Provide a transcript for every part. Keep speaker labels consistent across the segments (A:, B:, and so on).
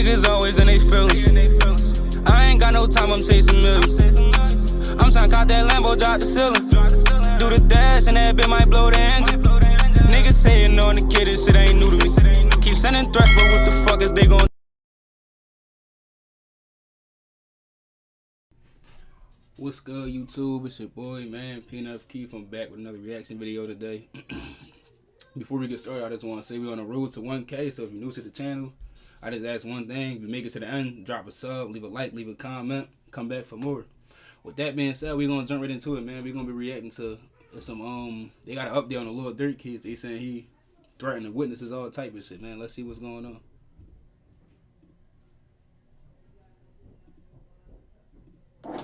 A: niggas always in they feelings. I ain't got no time, I'm chasing millions. I'm tryna cop that Lambo, drop the ceiling. Do the dash and that bitch might blow the engine. Niggas saying on the kid, this shit ain't new to me. Keep sending threats, but what the fuck is they gon'
B: What's good, YouTube? It's your boy, man, Peanut Keith. I'm back with another reaction video today. Before we get started, I just want to say we're on the road to 1K, so if you're new to the channel, I just ask one thing. If you make it to the end, drop a sub, leave a like, leave a comment, come back for more. With that being said, we're going to jump right into it, man. We're going to be reacting to some, they got an update on the Lil Durk kids. They saying he threatening witnesses, all type of shit, man. Let's see what's going on.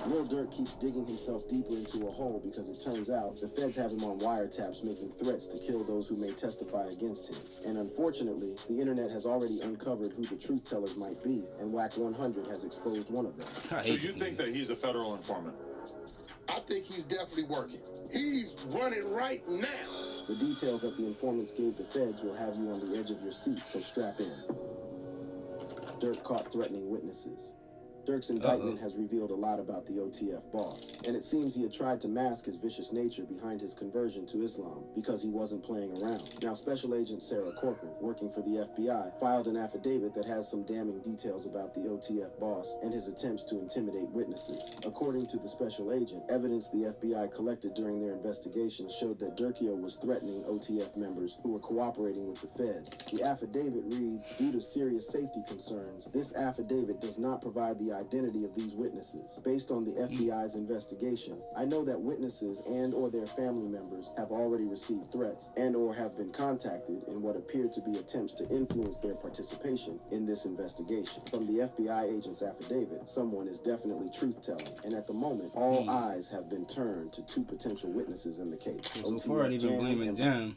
C: Lil Durk keeps digging himself deeper into a hole because it turns out the feds have him on wiretaps making threats to kill those who may testify against him. And unfortunately, the internet has already uncovered who the truth tellers might be, and Wack 100 has exposed one of them.
D: So you think that he's a federal informant?
E: I think he's definitely working. He's running right now.
C: The details that the informants gave the feds will have you on the edge of your seat, so strap in. Durk caught threatening witnesses. Durk's indictment has revealed a lot about the OTF boss, and it seems he had tried to mask his vicious nature behind his conversion to Islam because he wasn't playing around. Now, Special Agent Sarah Corcoran, working for the FBI, filed an affidavit that has some damning details about the OTF boss and his attempts to intimidate witnesses. According to the special agent, evidence the FBI collected during their investigation showed that Durkio was threatening OTF members who were cooperating with the feds. The affidavit reads, due to serious safety concerns, this affidavit does not provide the identity of these witnesses. Based on the FBI's investigation, I know that witnesses and or their family members have already received threats and or have been contacted in what appear to be attempts to influence their participation in this investigation. From the FBI agent's affidavit, someone is definitely truth-telling, and at the moment, all eyes have been turned to two potential witnesses in the case.
B: So far, they've been blaming Jam,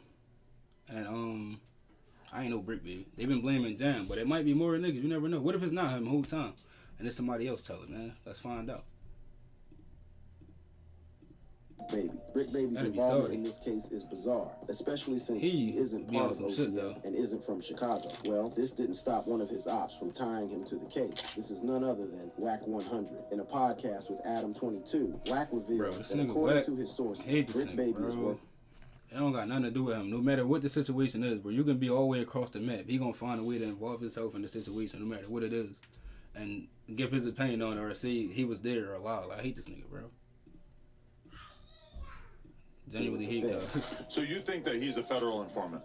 B: and I ain't no Brick Baby. They've been blaming Jam, but it might be more niggas. You never know. What if it's not him the whole time? And it's somebody else telling, man. Let's find out.
C: Baby. Brick Baby's involvement in this case is bizarre, especially since he isn't part of OTF and isn't from Chicago. Well, this didn't stop one of his ops from tying him to the case. This is none other than Wack 100. In a podcast with Adam 22, Wack revealed that according to his sources, Brick Baby is working.
B: It don't got nothing to do with him. No matter what the situation is, bro, you can be all the way across the map. He gonna find a way to involve himself in the situation, no matter what it is, and give his opinion on it or say he was there or alive. I hate this nigga, bro. Genuinely hate that.
D: So you think that he's a federal informant?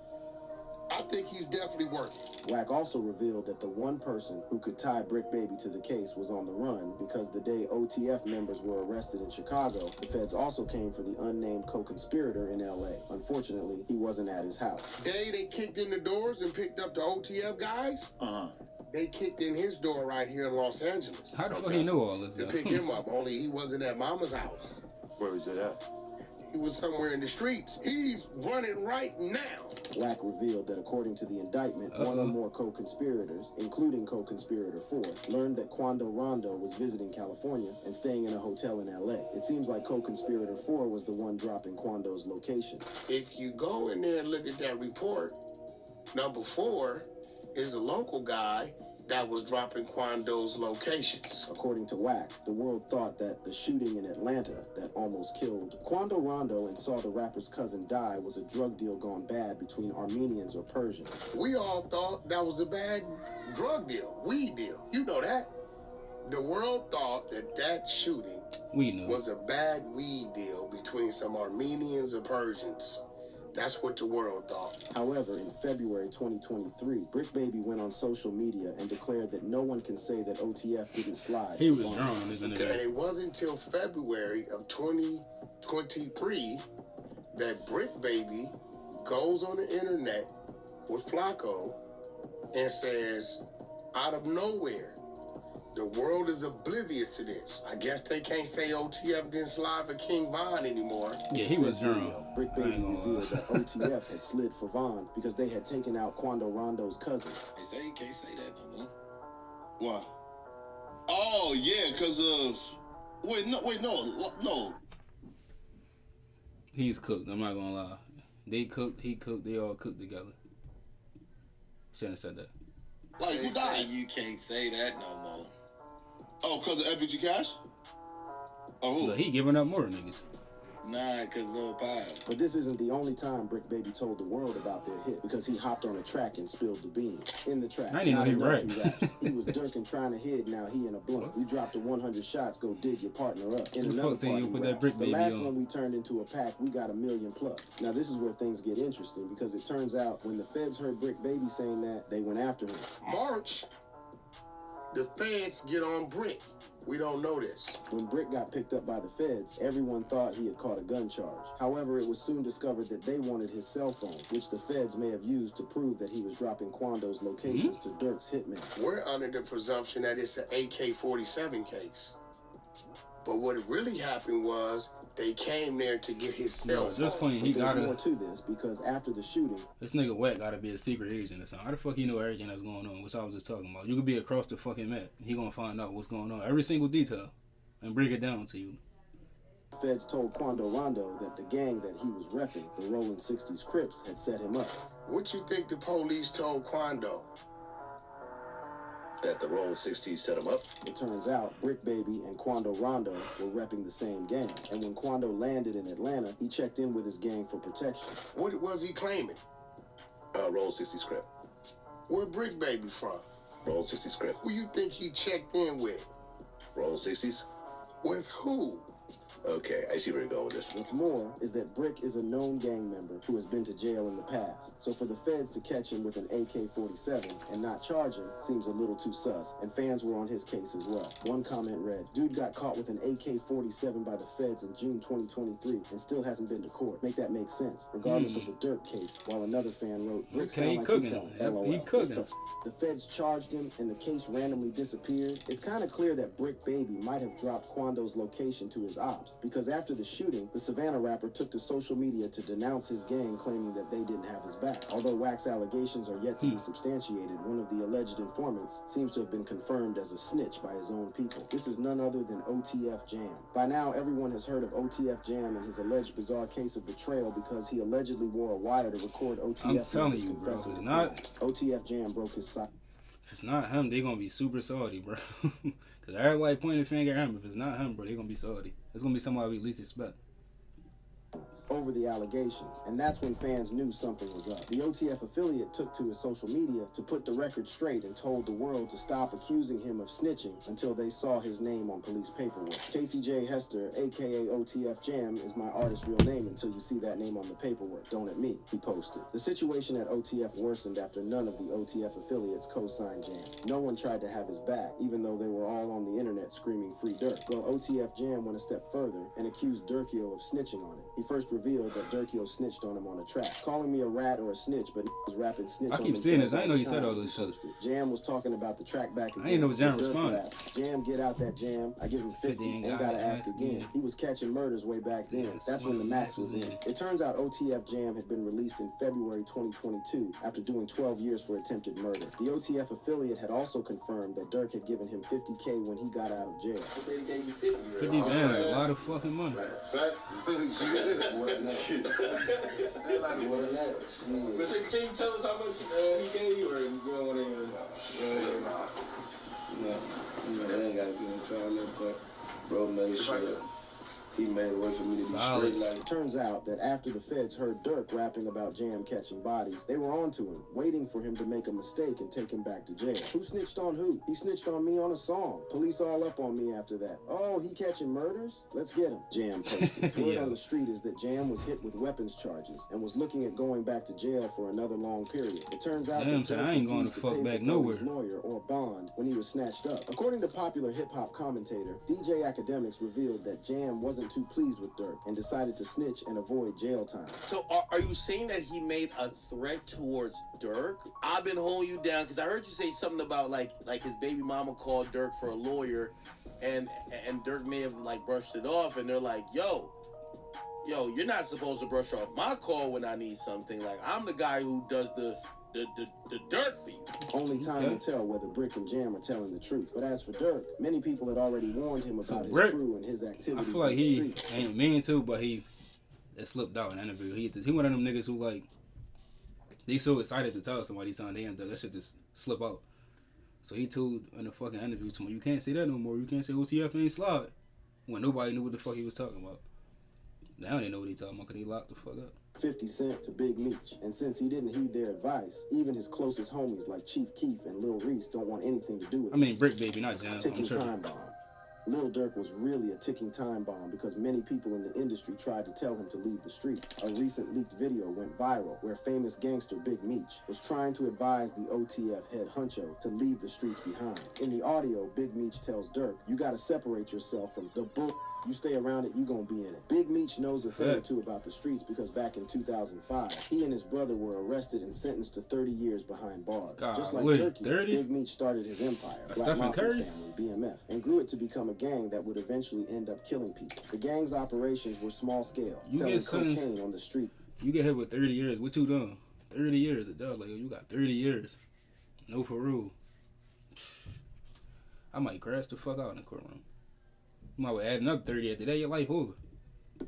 E: I think he's definitely working.
C: Wack also revealed that the one person who could tie Brick Baby to the case was on the run because the day OTF members were arrested in Chicago, the feds also came for the unnamed co-conspirator in LA. Unfortunately, he wasn't at his house.
E: Day they kicked in the doors and picked up the OTF guys? They kicked in his door right here in Los Angeles.
B: How the fuck he know all this?
E: To pick him up, only he wasn't at Mama's house.
D: Where was it at?
E: He was somewhere in the streets. He's running right now.
C: Wack revealed that according to the indictment, one or more co-conspirators, including co-conspirator 4, learned that Quando Rondo was visiting California and staying in a hotel in LA. It seems like co-conspirator 4 was the one dropping Quando's location.
E: If you go in there and look at that report, number 4 is a local guy that was dropping Quando's locations.
C: According to Wack, the world thought that the shooting in Atlanta that almost killed Quando Rondo and saw the rapper's cousin die was a drug deal gone bad between Armenians or Persians.
E: We all thought that was a bad drug deal, weed deal. You know that. The world thought that that shooting was a bad weed deal between some Armenians or Persians. That's what the world thought.
C: However, in February 2023, Brick Baby went on social media and declared that no one can say that OTF didn't slide.
B: He was wrong, isn't it?
E: And it wasn't until February of 2023 that Brick Baby goes on the internet with Flacco and says, out of nowhere, the world is oblivious to this. I guess they can't say OTF didn't slide for King Von anymore.
B: Yeah, he was drunk.
C: Brick Baby revealed that OTF had slid for Von because they had taken out Quando Rondo's cousin.
F: They say you can't say that no more. Why? Oh, yeah, because of... no.
B: He's cooked, I'm not gonna lie. They cooked, he cooked, they all cooked together. Shouldn't have said that.
F: Like, who died?
G: You can't say that no more.
F: Oh, because of FBG Cash? Oh, who?
B: Look, he giving up more niggas.
G: Nah, cause Lil Pop.
C: But this isn't the only time Brick Baby told the world about their hit, because he hopped on a track and spilled the beans. In the track,
B: I didn't
C: not
B: know he
C: enough he raps. He was Durk and trying to hit, now he in a blunt. We dropped a 100 shots, go dig your partner up. In
B: Who the
C: another
B: fuck said
C: part
B: you
C: he
B: put that
C: raps.
B: Brick
C: The
B: Baby
C: last
B: on?
C: one we turned into a pack, we got 1 million plus. Now this is where things get interesting, because it turns out when the feds heard Brick Baby saying that, they went after him.
E: March, the feds get on Brick. We don't know this.
C: When Brick got picked up by the feds, everyone thought he had caught a gun charge. However, it was soon discovered that they wanted his cell phone, which the feds may have used to prove that he was dropping Quando's locations to Durk's hitman.
E: We're under the presumption that it's an AK-47 case. But what really happened was they came there to get his cell
B: Bro,
E: phone.
B: this point, he
C: But there's
B: gotta.
C: more to this, because after the shooting,
B: This nigga Wack gotta be a secret agent or something. How the fuck he know everything that's going on, which I was just talking about? You could be across the fucking map. He gonna find out what's going on, every single detail, and break it down to you.
C: feds told Quando Rondo that the gang that he was repping, the Rolling 60s Crips, had set him up.
E: What you think the police told Quando?
H: That the Rolling 60s set him up.
C: It turns out Brick Baby and Quando Rondo were repping the same gang, and when Quando landed in Atlanta, he checked in with his gang for protection.
E: What was he claiming?
H: Rolling 60s script.
E: Where Brick Baby from?
H: Rolling 60s script.
E: Who you think he checked in with?
H: Rolling 60s?
E: With who?
H: Okay, I see where you're going with this.
C: What's more is that Brick is a known gang member who has been to jail in the past. So for the feds to catch him with an AK-47 and not charge him seems a little too sus, and fans were on his case as well. One comment read, "Dude got caught with an AK-47 by the feds in June 2023 and still hasn't been to court." Make that make sense, regardless of the Durk case. While another fan wrote, "Brick
B: Okay,
C: sound
B: he
C: like
B: cooking.
C: he telling."
B: He
C: LOL.
B: cooking.
C: What the feds charged him and the case randomly disappeared. It's kind of clear that Brick Baby might have dropped Quando's location to his ops, because after the shooting, the Savannah rapper took to social media to denounce his gang, claiming that they didn't have his back. Although Wack's allegations are yet to be substantiated, one of the alleged informants seems to have been confirmed as a snitch by his own people. This is none other than OTF Jam. By now, everyone has heard of OTF Jam and his alleged bizarre case of betrayal, because he allegedly wore a wire to record OTF
B: I'm telling
C: members
B: you, bro,
C: confessing
B: it's
C: to
B: not-
C: crimes. OTF Jam broke his side.
B: If it's not him, they gonna be super salty, bro. Cause everybody pointing the finger at him. If it's not him, bro, they gonna be salty. It's gonna be somebody we least expect.
C: over the allegations, and that's when fans knew something was up. The OTF affiliate took to his social media to put the record straight and told the world to stop accusing him of snitching until they saw his name on police paperwork. Casey J. Hester, aka OTF Jam, is my artist's real name until you see that name on the paperwork. Don't at me, he posted. The situation at OTF worsened after none of the OTF affiliates co-signed Jam. No one tried to have his back, even though they were all on the internet screaming free Durk. Well, OTF Jam went a step further and accused Durkio of snitching on him. He first revealed that Durkio snitched on him on a track, calling me a rat or a snitch, but was rapping snitch
B: I
C: on
B: keep seeing
C: themselves
B: this. I didn't know
C: all
B: he
C: the
B: said
C: time,
B: all
C: he
B: this shit.
C: posted. Jam was talking about the track back again.
B: I didn't know Jam
C: Durk
B: responded.
C: rapped, "Jam, get out that jam. I give him 50, ain't gotta ask again." He was catching murders way back then.
B: Yes,
C: That's when the max was in.
B: in.
C: It turns out OTF Jam had been released in February 2022 after doing 12 years for attempted murder. The OTF affiliate had also confirmed that Durk had given him $50K when he got out of jail.
B: 50 grand, a lot of fucking money.
G: But so can you tell us how much he gave you, or you don't want to?
I: I ain't gotta get into all that, but bro made sure he made a way for me to be
B: Solid.
I: straight like.
C: Turns out that after the feds heard Durk rapping about Jam catching bodies, they were onto him, waiting for him to make a mistake and take him back to jail. Who snitched on who? He snitched on me on a song. Police all up on me after that. Oh, he catching murders? Let's get him. Jam posted. Word
B: Yeah.
C: on the street is that Jam was hit with weapons charges and was looking at going back to jail for another long period. It turns out
B: Damn,
C: that
B: so
C: Durk
B: I ain't going
C: refused
B: to
C: to
B: fuck
C: pay
B: back
C: for
B: nowhere.
C: Brody's lawyer or bond when he was snatched up. According to popular hip-hop commentator, DJ Academics revealed that Jam wasn't too pleased with Durk and decided to snitch and avoid jail time.
J: So are you saying that he made a threat towards Durk? I've been holding you down because I heard you say something about like his baby mama called Durk for a lawyer, and Durk may have like brushed it off, and they're like, yo, you're not supposed to brush off my call when I need something. Like, I'm the guy who does the dirt for you.
C: Only time
B: Okay.
C: will tell whether Brick and Jam are telling the truth. But as for Durk, many people had already warned him about his
B: Brick,
C: crew and his
B: I
C: activities
B: feel like
C: in the
B: he
C: streets.
B: ain't mean to, but it slipped out in the interview. He one of them niggas who like they so excited to tell somebody something they end up that shit just slip out. So he told in the fucking interview to me, you can't say that no more. You can't say OTF ain't slide. When nobody knew what the fuck he was talking about. Now they know what he talking about because they locked the fuck up.
C: 50 Cent to Big Meech. And since he didn't heed their advice, even his closest homies like Chief Keef and Lil Reese don't want anything to do with it.
B: I mean, Brick Baby, not Jam.
C: Ticking time bomb. Lil Durk was really a ticking time bomb because many people in the industry tried to tell him to leave the streets. A recent leaked video went viral where famous gangster Big Meech was trying to advise the OTF head honcho to leave the streets behind. In the audio, Big Meech tells Durk, you gotta separate yourself from the bull. You stay around it, you gonna be in it. Big Meech knows a thing or two about the streets because back in 2005, he and his brother were arrested and sentenced to 30 years behind bars. Just like Durkee, Big Meech started his empire, Black Mafia Family, BMF, and grew it to become a gang that would eventually end up killing people. The gang's operations were small scale, selling cocaine on the street.
B: You get hit with 30 years, what you done? 30 years, a judge like, you got 30 years. No parole. I might crash the fuck out in the courtroom. You might add another 30 after that, your life over.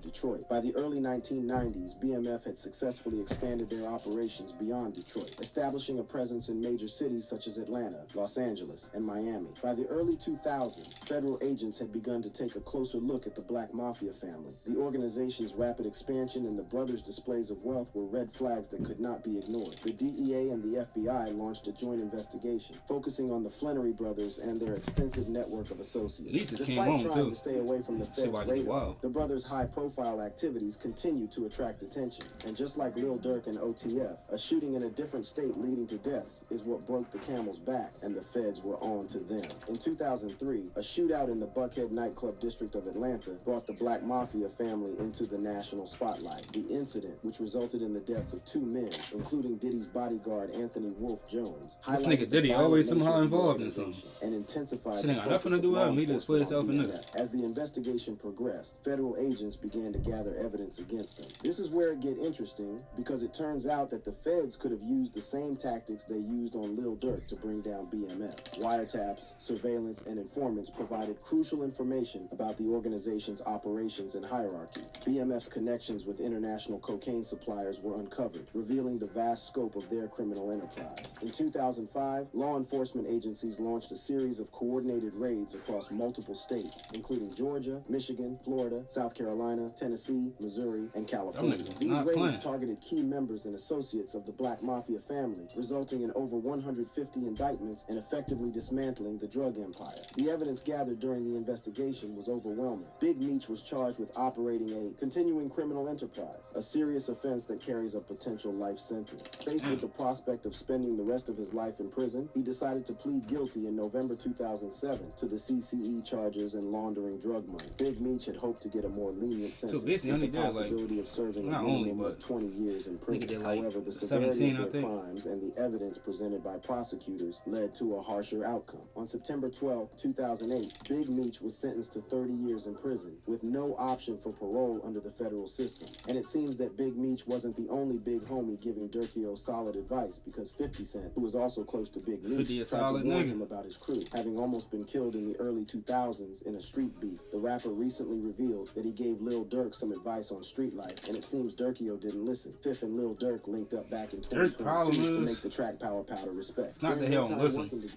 C: Detroit. By the early 1990s, BMF had successfully expanded their operations beyond Detroit, establishing a presence in major cities such as Atlanta, Los Angeles, and Miami. By the early 2000s, federal agents had begun to take a closer look at the Black Mafia family. The organization's rapid expansion and the brothers' displays of wealth were red flags that could not be ignored. The DEA and the FBI launched a joint investigation, focusing on the Flannery brothers and their extensive network of associates. Despite trying to stay away from the feds' radar, the brothers' high-profile activities continued to attract attention. And just like Lil Durk and OTF, a shooting in a different state leading to deaths is what broke the camel's back, and the feds were on to them. In 2003, a shootout in the Buckhead nightclub district of Atlanta brought the Black Mafia family into the national spotlight. The incident, which resulted in the deaths of 2 men, including Diddy's bodyguard Anthony Wolf Jones,
B: this nigga Diddy always somehow involved in something
C: and intensified
B: the focus of law enforcement on BMF.
C: As the investigation progressed, federal agents began to gather evidence against them. This is where it gets interesting, because it turns out that the feds could have used the same tactics they used on Lil Durk to bring down BMF. Wiretaps, surveillance, and informants provided crucial information about the organization's operations and hierarchy. BMF's connections with international cocaine suppliers were uncovered, revealing the vast scope of their criminal enterprise. In 2005, law enforcement agencies launched a series of coordinated raids across multiple states, including Georgia, Michigan, Florida, South Carolina, Tennessee, Missouri, and California. These raids targeted key members and associates of the Black Mafia family, resulting in over 150 indictments and effectively dismantling the drug empire. The evidence gathered during the investigation was overwhelming. Big Meech was charged with operating a continuing criminal enterprise, a serious offense that carries a potential life sentence. Faced with the prospect of spending the rest of his life in prison, he decided to plead guilty in November 2007 to the CCE charges and laundering drug money. Big Meech had hoped to get a more lenient sentence, with the possibility of serving a minimum of 20 years in prison. However, the severity of their crimes and the evidence presented by prosecutors led to a harsher outcome. On September 12, 2008, Big Meech was sentenced to 30 years in prison, with no option for parole under the federal system. And it seems that Big Meech wasn't the only big homie giving Durkee solid advice, because 50 Cent, who was also close to Big Meech, tried to warn him about his crew, having almost been killed in the early 2000s in a street beef. The rapper recently revealed that he gave Lil Durk some advice on street life, and it seems Durkee didn't listen. Fifth and Lil Durk linked up back in 2022 to make the track Power Powder respect.
B: It's not that he don't listen.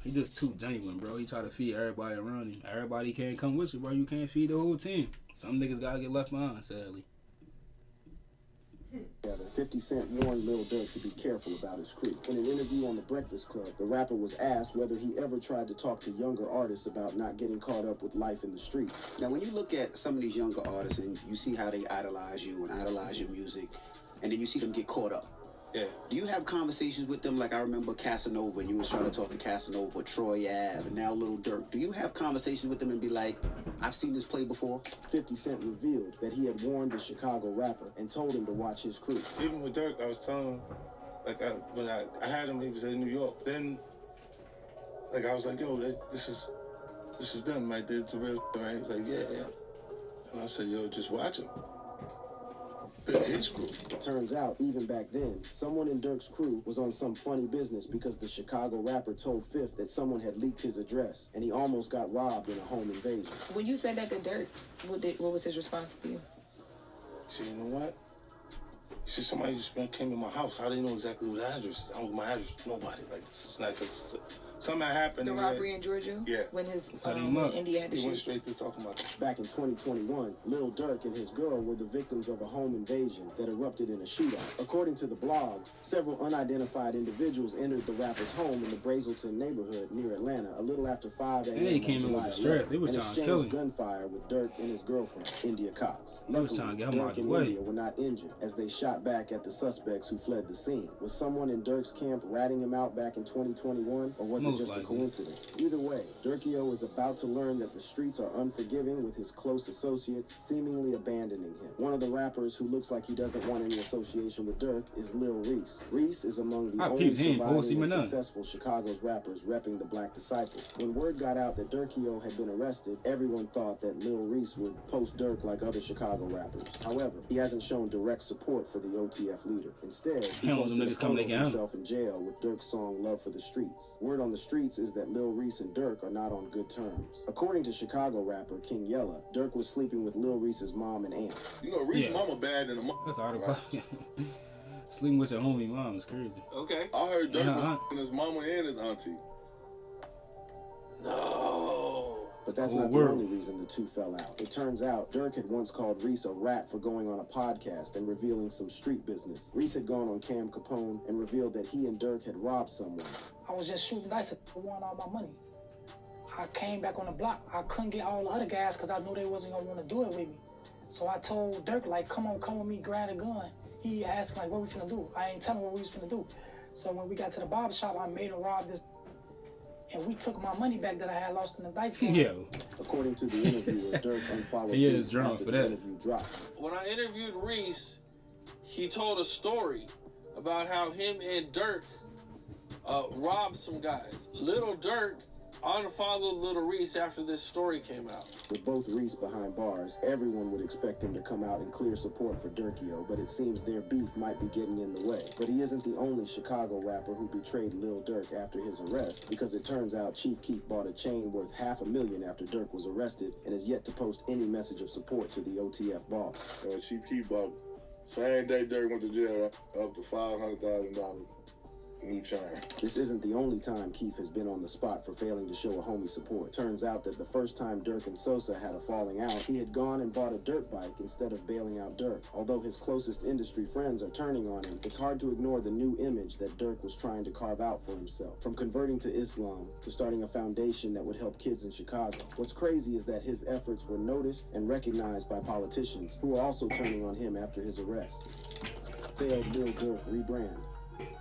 B: He just too genuine, bro. He try to feed everybody around him. Everybody can't come with you, bro. You can't feed the whole team. Some niggas gotta get left behind, sadly.
C: 50 Cent warned Lil Durk to be careful about his crew. In an interview on The Breakfast Club, the rapper was asked whether he ever tried to talk to younger artists about not getting caught up with life in the streets.
K: Now, when you look at some of these younger artists and you see how they idolize you and idolize your music, and then you see them get caught up.
I: Yeah.
K: Do you have conversations with them? Like I remember Casanova, and you was trying to talk to Casanova, Troy Ave, and now Lil Durk. Do you have conversations with them and be like, I've seen this play before?
C: 50 Cent revealed that he had warned the Chicago rapper and told him to watch his crew.
I: Even with Durk, I was telling him, like, when I had him, he was in New York. Then, like, I was like, yo, this is them right there. It's a real thing, right? He was like, yeah. And I said, yo, just watch him. His crew.
C: It turns out, even back then, someone in Durk's crew was on some funny business because the Chicago rapper told Fifth that someone had leaked his address, and he almost got robbed in a home invasion.
L: When you said that to Durk, what was his response to you?
I: He said, you know what? He said, somebody just came in my house. How do they know exactly what the address is? I don't know my address. Nobody. Like, this is not, it's something happened.
L: The robbery in Georgia?
I: Yeah.
L: When his
B: Setting him up.
L: India had to
I: He went
L: shoot.
I: straight to talking about that.
C: Back in 2021, Lil Durk and his girl were the victims of a home invasion that erupted in a shootout. According to the blogs, several unidentified individuals entered the rapper's home in the Brazelton neighborhood near Atlanta a little after 5 a.m.
B: They came
C: on
B: in
C: July
B: with the stress.
C: 11th
B: They was
C: and
B: trying to kill
C: exchanged
B: him.
C: gunfire with Durk and his girlfriend, India Cox.
B: They was
C: Luckily,
B: trying to get him out
C: Durk
B: the
C: and
B: way.
C: India were not injured as they shot back at the suspects who fled the scene. Was someone in Durk's camp ratting him out back in 2021, or was it
B: Most
C: just
B: likely.
C: a coincidence? Either way, Durkio is about to learn that the streets are unforgiving with his close associates seemingly abandoning him. One of the rappers who looks like he doesn't want any association with Durk is Lil Reese. Reese is among the
B: I
C: only
B: peeped him,
C: surviving
B: OC
C: and
B: Manon.
C: successful Chicago's rappers repping the Black Disciple. When word got out that Durkio had been arrested, everyone thought that Lil Reese would post Durk like other Chicago rappers. However, he hasn't shown direct support for the OTF leader. Instead, he
B: Hell,
C: posted
B: them
C: a
B: niggas come
C: photo
B: they
C: of
B: can.
C: himself in jail with Durk's song Love for the Streets. Word on the streets is that Lil Reese and Durk are not on good terms. According to Chicago rapper King Yella, Durk was sleeping with Lil Reese's mom and aunt.
F: You know, Reese
B: Yeah.
F: mama bad in the
B: That's an article. Sleeping with your homie mom is crazy.
F: Okay. I heard Durk
B: Yeah,
F: was
B: huh?
F: f***ing his mama and his auntie.
J: No.
C: But that's
B: Oh,
C: not
B: word.
C: the only reason the two fell out. It turns out Durk had once called Reese a rat for going on a podcast and revealing some street business. Reese had gone on Cam Capone and revealed that he and Durk had robbed someone.
M: I was just shooting dice to won all my money. I came back on the block. I couldn't get all the other guys because I knew they wasn't gonna want to do it with me. So I told Durk, like, come with me, grab a gun. He asked, like, what we finna do? I ain't telling him what we was finna do. So when we got to the barber shop, I made him rob this, and we took my money back that I had lost in the dice game.
B: Yeah.
C: According to the interviewer, Durk unfollowed
B: He is
C: Reese
B: drunk
C: after
B: for
C: the
B: that.
C: interview dropped.
N: When I interviewed Reese, he told a story about how him and Durk robbed some guys. Little Durk unfollowed Little Reese after this story came out.
C: With both Reese behind bars, everyone would expect him to come out and clear support for Durkio, but it seems their beef might be getting in the way. But he isn't the only Chicago rapper who betrayed Lil Durk after his arrest, because it turns out Chief Keef bought a chain worth $500,000 after Durk was arrested and is yet to post any message of support to the OTF boss.
F: Chief Keef bought, same day Durk went to jail, up to $500,000 new chain.
C: This isn't the only time Keef has been on the spot for failing to show a homie support. Turns out that the first time Durk and Sosa had a falling out, he had gone and bought a dirt bike instead of bailing out Durk. Although his closest industry friends are turning on him, it's hard to ignore the new image that Durk was trying to carve out for himself. From converting to Islam to starting a foundation that would help kids in Chicago. What's crazy is that his efforts were noticed and recognized by politicians who are also turning on him after his arrest. Failed Lil Durk rebrand.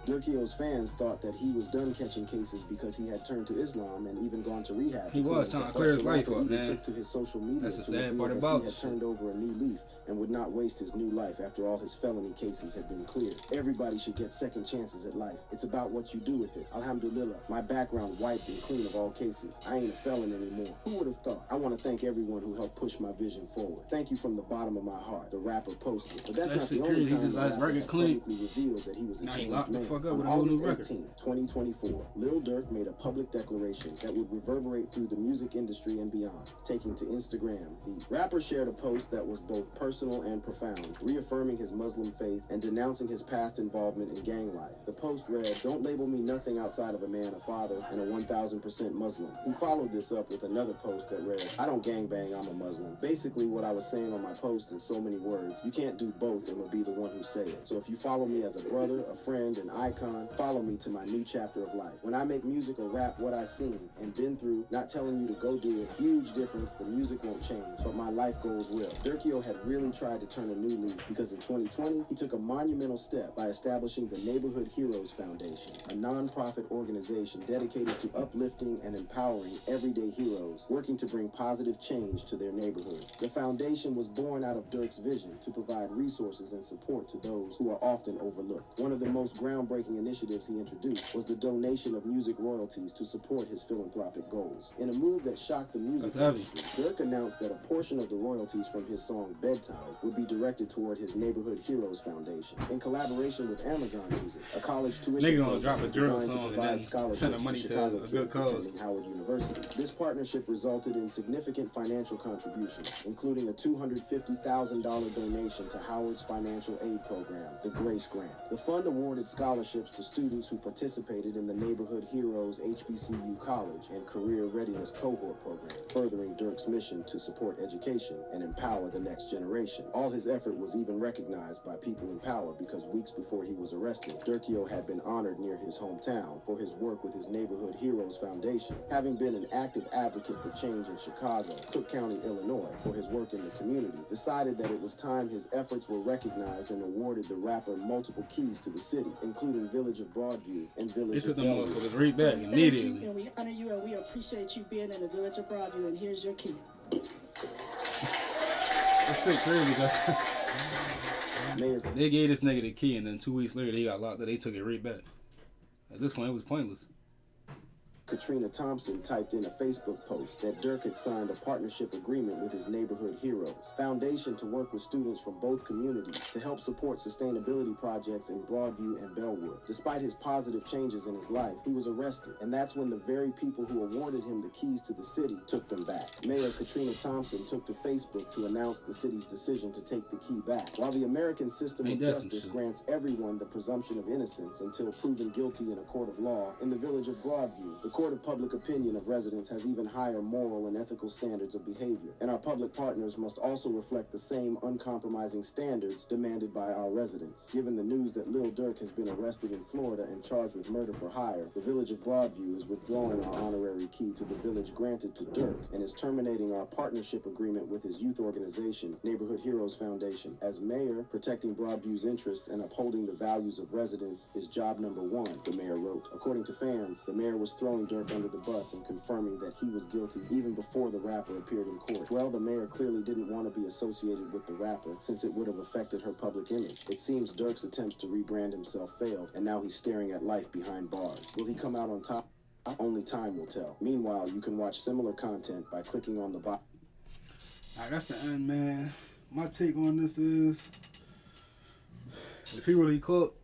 C: Durkio's fans thought that he was done catching cases because he had turned to Islam and even gone to rehab.
B: He was trying to clear his life up,
C: He
B: man.
C: took to his social media
B: That's the
C: to
B: sad
C: reveal
B: part
C: that
B: about
C: he had
B: it.
C: turned over a new leaf and would not waste his new life after all his felony cases had been cleared. Everybody should get second chances at life. It's about what you do with it. Alhamdulillah, my background wiped and clean of all cases. I ain't a felon anymore. Who would have thought? I want to thank everyone who helped push my vision forward. Thank you from the bottom of my heart, the rapper posted. But that's
B: That
C: not
B: shit
C: the only
B: crazy. He
C: time
B: just
C: the
B: got his
C: rapper
B: record
C: had
B: clean.
C: publicly revealed that he was a
B: Now he
C: changed
B: locked the
C: man.
B: fuck up
C: On
B: with a whole new
C: August
B: record.
C: 18th, 2024, Lil Durk made a public declaration that would reverberate through the music industry and beyond, taking to Instagram. The rapper shared a post that was both personal and profound, reaffirming his Muslim faith and denouncing his past involvement in gang life. The post read, "Don't label me nothing outside of a man, a father, and a 1000% Muslim." He followed this up with another post that read, "I don't gangbang, I'm a Muslim." Basically what I was saying on my post in so many words, you can't do both and will be the one who say it. So if you follow me as a brother, a friend, an icon, follow me to my new chapter of life. When I make music or rap what I seen and been through, not telling you to go do it, huge difference, the music won't change, but my life goals will. Durkio had really tried to turn a new leaf because in 2020, he took a monumental step by establishing the Neighborhood Heroes Foundation, a non-profit organization dedicated to uplifting and empowering everyday heroes, working to bring positive change to their neighborhoods. The foundation was born out of Durk's vision to provide resources and support to those who are often overlooked. One of the most groundbreaking initiatives he introduced was the donation of music royalties to support his philanthropic goals. In a move that shocked the music industry, Durk announced that a portion of the royalties from his song Bedtime would be directed toward his Neighborhood Heroes Foundation. In collaboration with Amazon Music, a college tuition
B: Nigga gonna drop
C: program
B: a drill
C: designed to
B: song and
C: provide
B: then
C: scholarships
B: send the
C: to
B: money to
C: Chicago
B: a good
C: kids
B: cause.
C: attending Howard University. This partnership resulted in significant financial contributions, including a $250,000 donation to Howard's financial aid program, the Grace Grant. The fund awarded scholarships scholarships to students who participated in the Neighborhood Heroes HBCU College and Career Readiness Cohort program, furthering Durk's mission to support education and empower the next generation. All his effort was even recognized by people in power because weeks before he was arrested, Durkio had been honored near his hometown for his work with his Neighborhood Heroes Foundation. Having been an active advocate for change in Chicago, Cook County, Illinois, for his work in the community, decided that it was time his efforts were recognized and awarded the rapper multiple keys to the city, including Village of Broadview and Village of Bellevue.
B: Motherfuckers right back immediately.
O: Thank you, and we honor you, and we appreciate you being in the Village of Broadview, and here's your key.
B: That's shit crazy, though. They gave this nigga the key, and then 2 weeks later, they got locked up. They took it right back. At this point, it was pointless.
C: Katrina Thompson typed in a Facebook post that Durk had signed a partnership agreement with his Neighborhood Heroes Foundation to work with students from both communities to help support sustainability projects in Broadview and Bellwood. Despite his positive changes in his life, he was arrested, and that's when the very people who awarded him the keys to the city took them back. Mayor Katrina Thompson took to Facebook to announce the city's decision to take the key back. While the American system of justice grants everyone the presumption of innocence until proven guilty in a court of law, in the Village of Broadview, the court of public opinion of residents has even higher moral and ethical standards of behavior, and our public partners must also reflect the same uncompromising standards demanded by our residents. Given the news that Lil Durk has been arrested in Florida and charged with murder for hire, the Village of Broadview is withdrawing our honorary key to the village granted to Durk and is terminating our partnership agreement with his youth organization, Neighborhood Heroes Foundation. As mayor, protecting Broadview's interests and upholding the values of residents is job number one, the mayor wrote. According to fans, the mayor was throwing Durk under the bus and confirming that he was guilty even before the rapper appeared in court. Well, the mayor clearly didn't want to be associated with the rapper since it would have affected her public image. It seems Durk's attempts to rebrand himself failed, and now he's staring at life behind bars. Will he come out on top? Only time will tell. Meanwhile, you can watch similar content by clicking on the box.
B: Alright, that's the end, man. My take on this is, if he really cooked,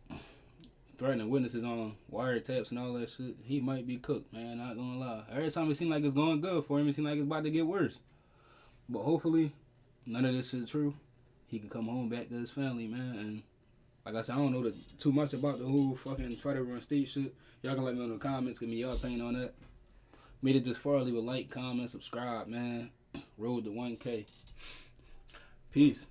B: threatening witnesses on wiretaps and all that shit, he might be cooked, man, not gonna lie. Every time it seems like it's going good for him, it seems like it's about to get worse. But hopefully, none of this shit true. He can come home back to his family, man. And like I said, I don't know too much about the whole fucking federal and state shit. Y'all can let me know in the comments, give me y'all opinion on that. Made it this far, leave a like, comment, subscribe, man. Road to 1K. Peace.